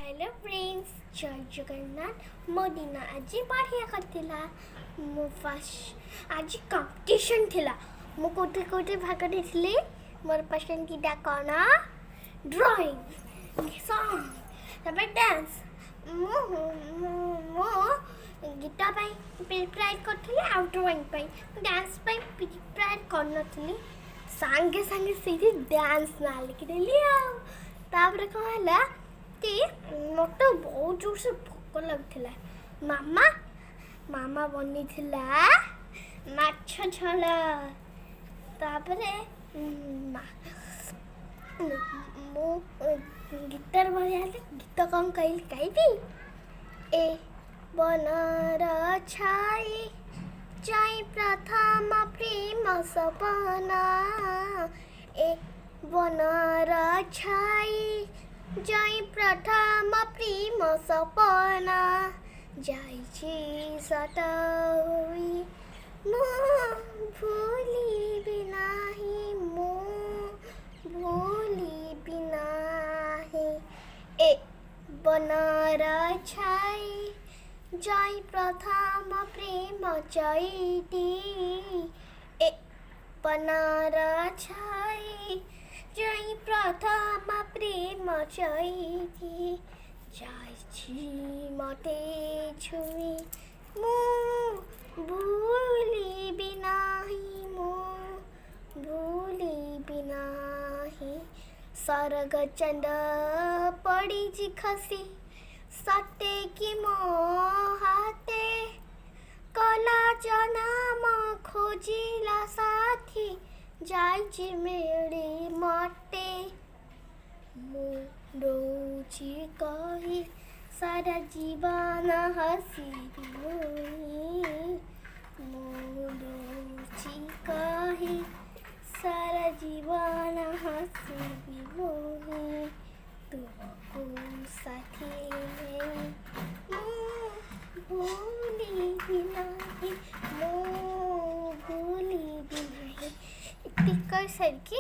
Hello friends, जय जगन्नाथ। मो दिन आज बढ़िया करथिला। मो फर्स्ट आज कंपटीशन थिला। मो कोटे भाग नेथली। मोर पसंदीदा कौन ड्राइंग, सॉन्ग, तब डांस। मो गीत प्रिपेयर करथिली आ ड्राइंग डांस प्रिपेयर करनथिली। संगे संगे से डांस ना लिखिदेली तापर कौन है मत बहुत जोर से भोक लगुला। मामा बनी माछ झोल। तापरे मो गिटार बढ़िया गीत कौन गाइबी ए बनर छाई जाई प्रथम प्रेम सपना। ए बनर छाई जाई प्रथम प्रेम सपना। जाइछि सताई मो भूलिबि नाही, मो भूलिबि नाही। ए बनर छाई जाई प्रथम प्रेम चैती। ए बनर छाई जाई प्रथम प्रेम चैती। जाइछि मते छुई मो भूलिबि नाही, मो भूलिबि नाही। सरग चंद पड़ी खसी सटे कि मो हाथे। कला जनाम खोजिला साथी जाइछि मेरी मटे। मो रोची कही सारा जीवन हसीबी मुई। मो रोची कही सारा जीवन हसीबी मुई। तुमको साथी में मो भूलिबि नाही, मो भूलिबि नाही। इतनी सरकी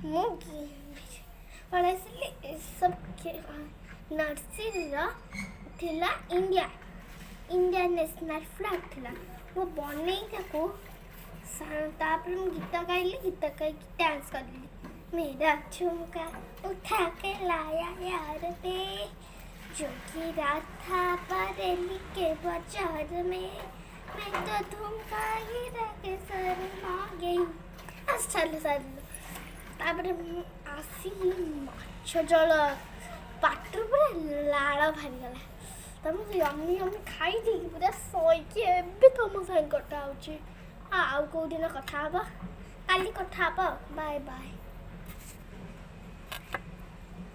मुगी सब नर्सरी थिला इंडिया नेशनल फ्लैग थिला। वो बन गीत गाइली, गीत गाई डांस करली। मेरा झुमका उठा के लाया यार पे, जो कि रात था बरेली के बाजार में। मैं तो झुमका ही रखे शर्मा गई। तापर आसी माछ जल पाटर पूरा लाड़ बाहरी गला। तब यम्मी यम्मी खाई थी पूरा सैकी एबे तुम साथ कथा होची। आउ को दिन कथा हबा, काली कथा हबा। Bye bye.